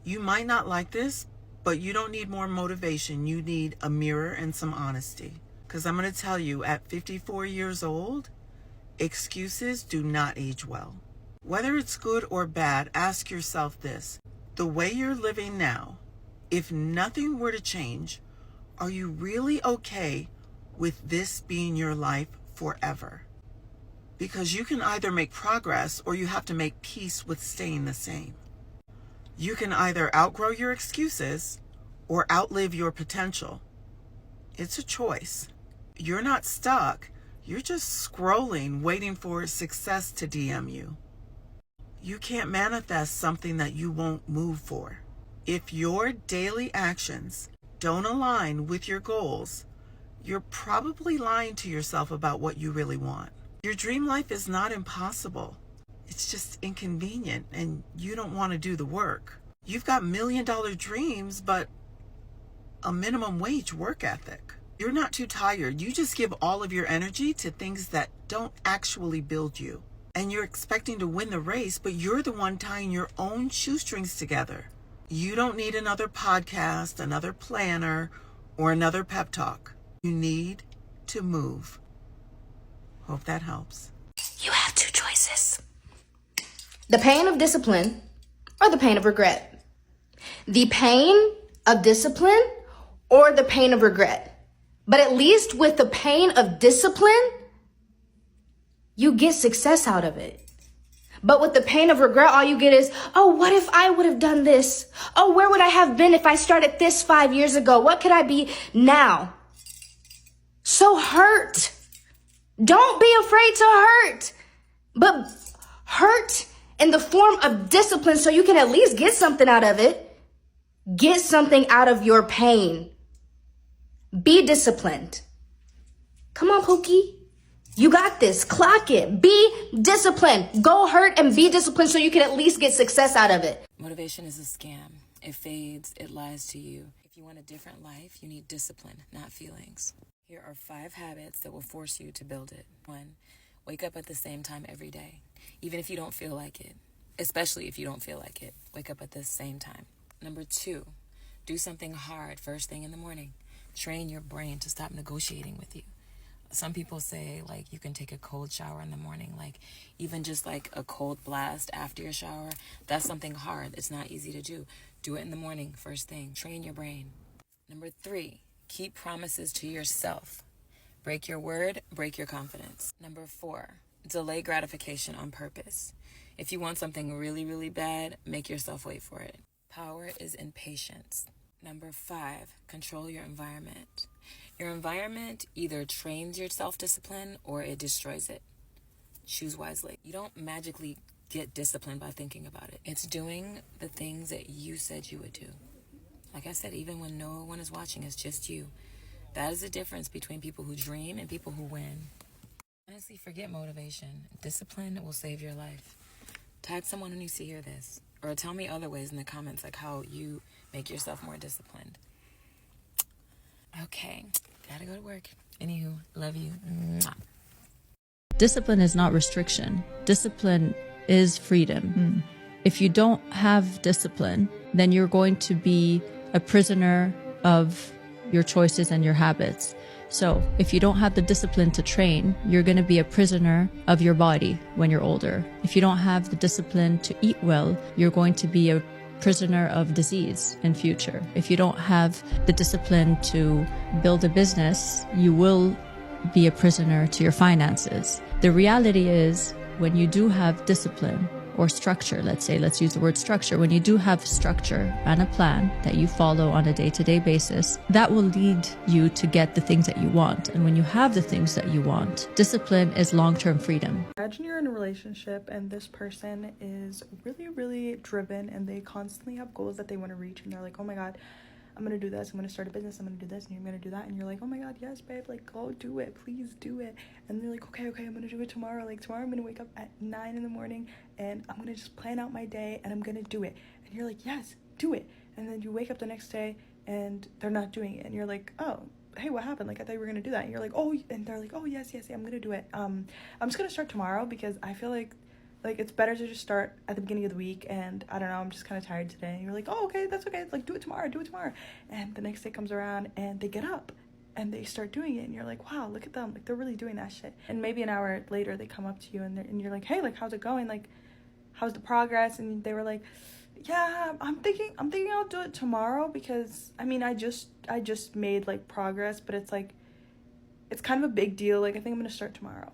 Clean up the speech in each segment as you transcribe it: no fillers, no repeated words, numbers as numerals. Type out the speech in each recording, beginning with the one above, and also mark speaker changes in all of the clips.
Speaker 1: You might not like this, but you don't need more motivation. You need a mirror and some honesty. Because I'm going to tell you, at 54 years old, excuses do not age well. Whether it's good or bad, ask yourself this. The way you're living now, if nothing were to change, are you really okay with this being your life forever? Because you can either make progress or you have to make peace with staying the same. You can either outgrow your excuses or outlive your potential. It's a choice. You're not stuck. You're just scrolling, waiting for success to DM you. You can't manifest something that you won't move for. If your daily actions don't align with your goals, you're probably lying to yourself about what you really want. Your dream life is not impossible. It's just inconvenient and you don't want to do the work. You've got $1 million dreams, but a minimum wage work ethic. You're not too tired. You just give all of your energy to things that don't actually build you. And you're expecting to win the race, but you're the one tying your own shoestrings together. You don't need another podcast, another planner, or another pep talk. You need to move. Hope that helps.
Speaker 2: You have two choices. The pain of discipline or the pain of regret. The pain of discipline or the pain of regret. But at least with the pain of discipline, you get success out of it. But with the pain of regret, all you get is, oh, what if I would have done this? Oh, where would I have been if I started this 5 years ago? What could I be now? So hurt. Don't be afraid to hurt. But hurt in the form of discipline so you can at least get something out of it. Get something out of your pain. Be disciplined. Come on, Pookie. You got this. Clock it. Be disciplined. Go hurt and be disciplined so you can at least get success out of it.
Speaker 3: Motivation is a scam. It fades. It lies to you. If you want a different life, you need discipline, not feelings. Here are 5 habits that will force you to build it. 1, wake up at the same time every day, even if you don't feel like it. Especially if you don't feel like it. Wake up at the same time. Number 2, do something hard first thing in the morning. Train your brain to stop negotiating with you. Some people say, like, you can take a cold shower in the morning, like, even just like a cold blast after your shower. That's something hard. It's not easy to do. Do it in the morning, first thing. Train your brain. Number 3, keep promises to yourself. Break your word, break your confidence. Number 4, delay gratification on purpose. If you want something really, really bad, make yourself wait for it. Power is in patience. Number 5, control your environment. Your environment either trains your self-discipline or it destroys it. Choose wisely. You don't magically get disciplined by thinking about it. It's doing the things that you said you would do. Like I said, even when no one is watching, it's just you. That is the difference between people who dream and people who win. Honestly, forget motivation. Discipline will save your life. Tag someone who needs to hear this. Or tell me other ways in the comments, like how you make yourself more disciplined. Okay, gotta go to work. Anywho, love you. Mwah.
Speaker 4: Discipline is not restriction. Discipline is freedom. If you don't have discipline, then you're going to be a prisoner of your choices and your habits. So if you don't have the discipline to train, you're going to be a prisoner of your body when you're older. If you don't have the discipline to eat well, you're going to be a prisoner of disease in future. If you don't have the discipline to build a business, you will be a prisoner to your finances. The reality is, when you do have discipline or structure, let's use the word structure, when you do have structure and a plan that you follow on a day-to-day basis, that will lead you to get the things that you want. And when you have the things that you want, discipline is long-term freedom.
Speaker 5: Imagine you're in a relationship and this person is really, really driven and they constantly have goals that they want to reach, and they're like, oh my God, I'm going to do this, I'm going to start a business, I'm going to do this, and I'm going to do that. And you're like, oh my God, yes, babe, like, go do it, please do it. And they're like, okay, I'm going to do it tomorrow. Like, tomorrow I'm going to wake up at 9 in the morning and I'm going to just plan out my day and I'm going to do it. And you're like, yes, do it. And then you wake up the next day and they're not doing it. And you're like, oh, hey, what happened? Like, I thought you were going to do that. And you're like, oh, and they're like, oh, yes, I'm going to do it. I'm just going to start tomorrow because I feel like Like, it's better to just start at the beginning of the week and, I don't know, I'm just kind of tired today. And you're like, oh, okay, that's okay. Like, do it tomorrow. And the next day comes around and they get up and they start doing it. And you're like, wow, look at them. Like, they're really doing that shit. And maybe an hour later they come up to you and you're like, hey, like, how's it going? Like, how's the progress? And they were like, yeah, I'm thinking I'll do it tomorrow because, I mean, I just made, like, progress. But it's, like, it's kind of a big deal. Like, I think I'm going to start tomorrow.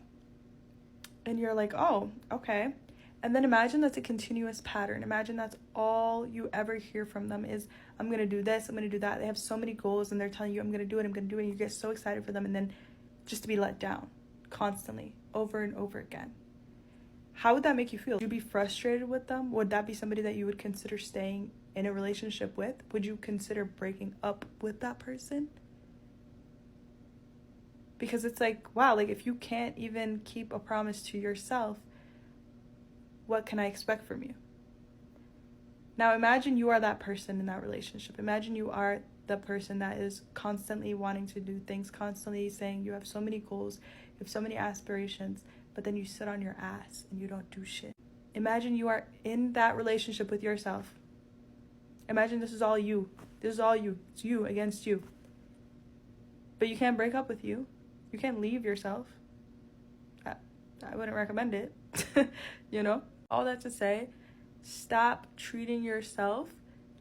Speaker 5: And you're like, oh, okay. And then imagine that's a continuous pattern. Imagine that's all you ever hear from them is, I'm going to do this, I'm going to do that. They have so many goals and they're telling you, I'm going to do it, I'm going to do it. And you get so excited for them. And then just to be let down constantly over and over again. How would that make you feel? Would you be frustrated with them? Would that be somebody that you would consider staying in a relationship with? Would you consider breaking up with that person? Because it's like, wow, like if you can't even keep a promise to yourself, what can I expect from you? Now imagine you are that person in that relationship. Imagine you are the person that is constantly wanting to do things, constantly saying you have so many goals, you have so many aspirations, but then you sit on your ass and you don't do shit. Imagine you are in that relationship with yourself. Imagine this is all you. This is all you. It's you against you. But you can't break up with you. You can't leave yourself. I wouldn't recommend it. You know? All that to say, stop treating yourself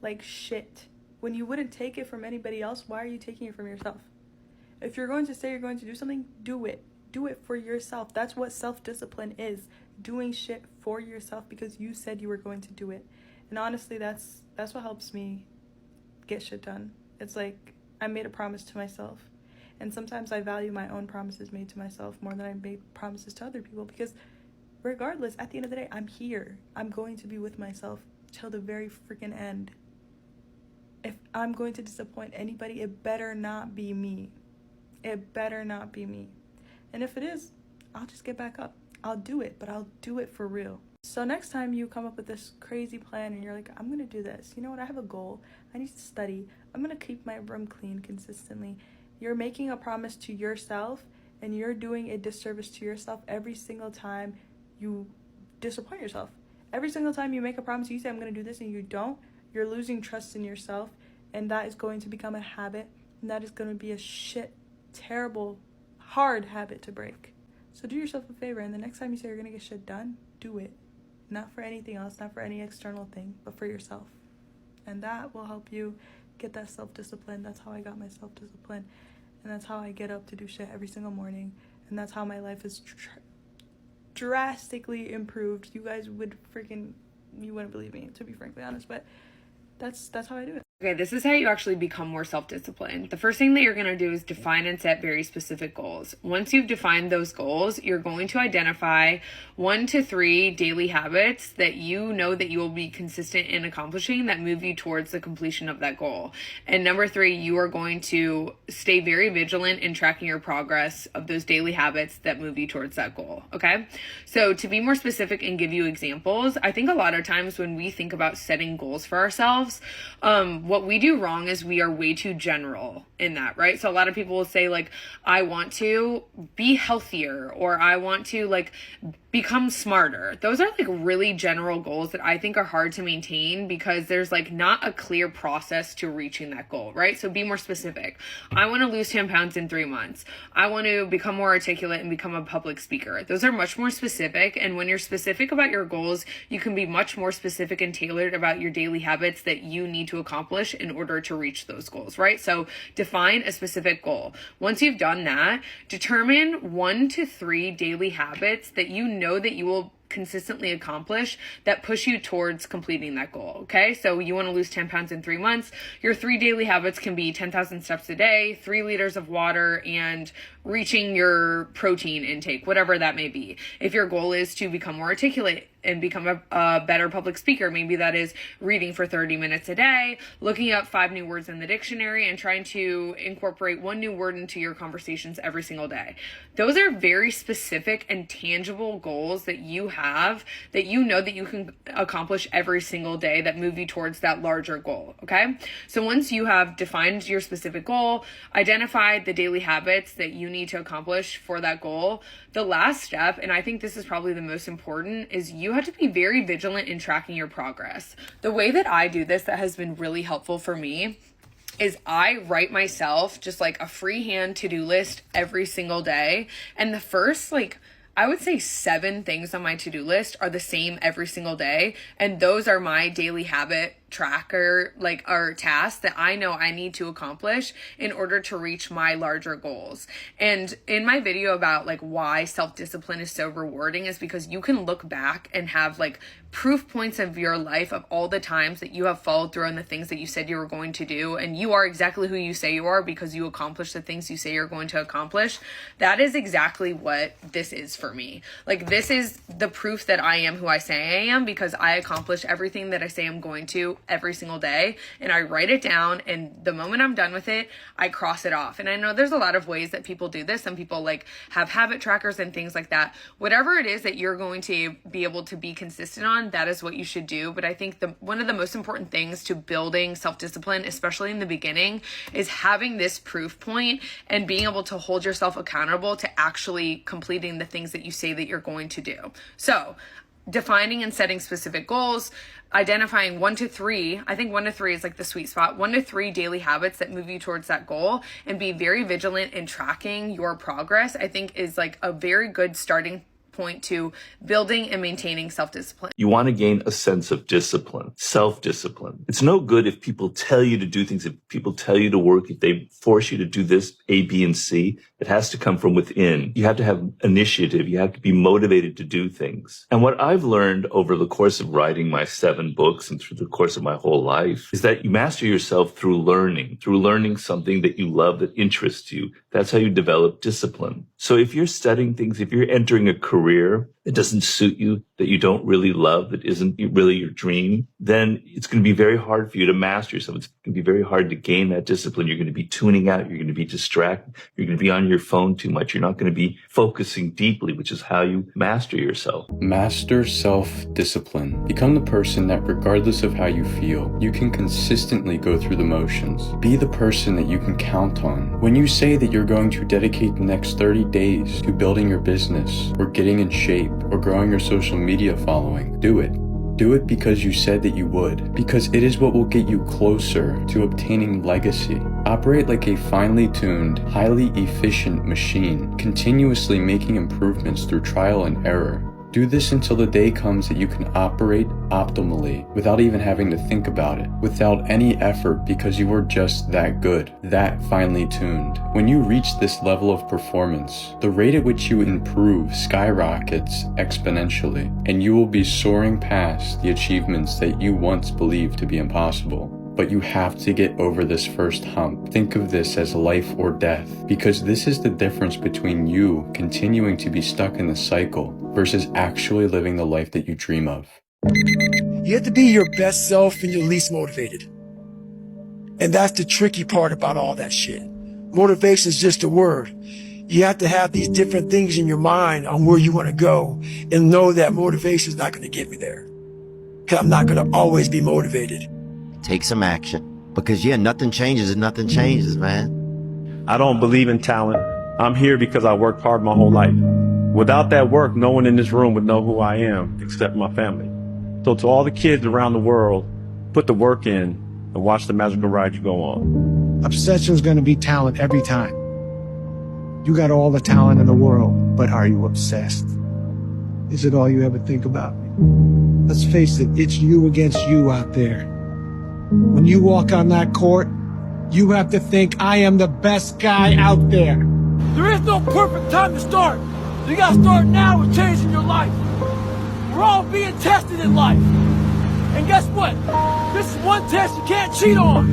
Speaker 5: like shit. When you wouldn't take it from anybody else, why are you taking it from yourself? If you're going to say you're going to do something, do it. Do it for yourself. That's what self-discipline is. Doing shit for yourself because you said you were going to do it. And honestly, that's what helps me get shit done. It's like I made a promise to myself. And sometimes I value my own promises made to myself more than I made promises to other people because regardless, at the end of the day, I'm here. I'm going to be with myself till the very freaking end. If I'm going to disappoint anybody, it better not be me. It better not be me. And if it is, I'll just get back up. I'll do it, but I'll do it for real. So next time you come up with this crazy plan and you're like, I'm going to do this. You know what? I have a goal. I need to study. I'm going to keep my room clean consistently. You're making a promise to yourself and you're doing a disservice to yourself every single time you disappoint yourself. Every single time you make a promise, you say, I'm going to do this, and you don't, you're losing trust in yourself, and that is going to become a habit, and that is going to be a terrible, hard habit to break. So do yourself a favor, and the next time you say you're going to get shit done, do it. Not for anything else, not for any external thing, but for yourself. And that will help you get that self-discipline. That's how I got my self-discipline, and that's how I get up to do shit every single morning, and that's how my life is drastically improved. You guys would you wouldn't believe me, to be frankly honest, but that's how I do it.
Speaker 6: Okay, this is how you actually become more self-disciplined. The first thing that you're going to do is define and set very specific goals. Once you've defined those goals, you're going to identify 1 to 3 daily habits that you know that you will be consistent in accomplishing that move you towards the completion of that goal. And number 3, you are going to stay very vigilant in tracking your progress of those daily habits that move you towards that goal. Okay? So to be more specific and give you examples, I think a lot of times when we think about setting goals for ourselves, what we do wrong is we are way too general in that, right? So a lot of people will say like, I want to be healthier, or I want to like become smarter. Those are like really general goals that I think are hard to maintain because there's like not a clear process to reaching that goal, right? So be more specific. I want to lose 10 pounds in 3 months. I want to become more articulate and become a public speaker. Those are much more specific. And when you're specific about your goals, you can be much more specific and tailored about your daily habits that you need to accomplish in order to reach those goals, right? So define a specific goal. Once you've done that, determine 1 to 3 daily habits that you know that you will consistently accomplish that push you towards completing that goal. Okay. So you want to lose 10 pounds in 3 months. Your 3 daily habits can be 10,000 steps a day, 3 liters of water, and reaching your protein intake, whatever that may be. If your goal is to become more articulate and become a better public speaker, maybe that is reading for 30 minutes a day, looking up 5 new words in the dictionary, and trying to incorporate 1 new word into your conversations every single day. Those are very specific and tangible goals that you have that you know that you can accomplish every single day that move you towards that larger goal. Okay. So once you have defined your specific goal, identified the daily habits that you need to accomplish for that goal, the last step, and I think this is probably the most important, is you have to be very vigilant in tracking your progress. The way that I do this that has been really helpful for me is I write myself just like a freehand to-do list every single day. And the first, like, I would say 7 things on my to-do list are the same every single day. And those are my daily habit tracker, like, are tasks that I know I need to accomplish in order to reach my larger goals. And in my video about like why self-discipline is so rewarding is because you can look back and have like proof points of your life of all the times that you have followed through on the things that you said you were going to do, and you are exactly who you say you are because you accomplish the things you say you're going to accomplish. That is exactly what this is for me. Like, this is the proof that I am who I say I am because I accomplish everything that I say I'm going to every single day, and I write it down, and the moment I'm done with it, I cross it off. And I know there's a lot of ways that people do this. Some people like have habit trackers and things like that. Whatever it is that you're going to be able to be consistent on, that is what you should do. But I think one of the most important things to building self-discipline, especially in the beginning, is having this proof point and being able to hold yourself accountable to actually completing the things that you say that you're going to do. So defining and setting specific goals, identifying 1 to 3. I think 1 to 3 is like the sweet spot. 1 to 3 daily habits that move you towards that goal, and be very vigilant in tracking your progress, I think is like a very good starting point to building and maintaining self-discipline.
Speaker 7: You want to gain a sense of discipline, self-discipline. It's no good if people tell you to do things, if people tell you to work, if they force you to do this, A, B, and C. It has to come from within. You have to have initiative. You have to be motivated to do things. And what I've learned over the course of writing my 7 books and through the course of my whole life is that you master yourself through learning something that you love, that interests you. That's how you develop discipline. So if you're studying things, if you're entering a career that doesn't suit you, that you don't really love, that isn't really your dream, then it's going to be very hard for you to master yourself. It's going to be very hard to gain that discipline. You're going to be tuning out. You're going to be distracted. You're going to be on your phone too much. You're not going to be focusing deeply, which is how you master yourself.
Speaker 8: Master self-discipline. Become the person that regardless of how you feel, you can consistently go through the motions. Be the person that you can count on. When you say that you're going to dedicate the next 30 days to building your business or getting in shape or growing your social media following, do it. Do it because you said that you would, because it is what will get you closer to obtaining legacy. Operate like a finely tuned, highly efficient machine, continuously making improvements through trial and error. Do this until the day comes that you can operate optimally without even having to think about it, without any effort, because you are just that good, that finely tuned. When you reach this level of performance, the rate at which you improve skyrockets exponentially, and you will be soaring past the achievements that you once believed to be impossible. But you have to get over this first hump. Think of this as life or death, because this is the difference between you continuing to be stuck in the cycle versus actually living the life that you dream of.
Speaker 9: You have to be your best self and your least motivated. And that's the tricky part about all that shit. Motivation is just a word. You have to have these different things in your mind on where you want to go and know that motivation is not going to get me there. Because I'm not going to always be motivated.
Speaker 10: Take some action. Because nothing changes if nothing changes, man.
Speaker 11: I don't believe in talent. I'm here because I worked hard my whole life. Without that work, no one in this room would know who I am except my family. So to all the kids around the world, put the work in and watch the magical ride you go on.
Speaker 12: Obsession is going to be talent every time. You got all the talent in the world, but are you obsessed? Is it all you ever think about? Let's face it, it's you against you out there. When you walk on that court, you have to think, I am the best guy out there.
Speaker 9: There is no perfect time to start. You gotta start now with changing your life. We're all being tested in life. And guess what? This is one test you can't cheat on.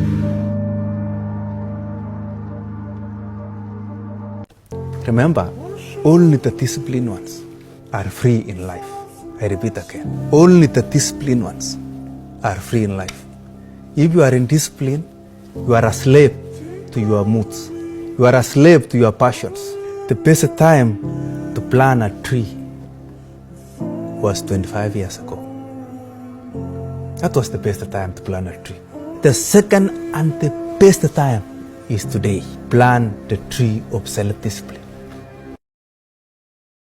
Speaker 13: Remember, only the disciplined ones are free in life. I repeat again, only the disciplined ones are free in life. If you are in discipline, you are a slave to your moods. You are a slave to your passions. The best time to plant a tree was 25 years ago. That was the best time to plant a tree. The second and the best time is today. Plant the tree of self-discipline.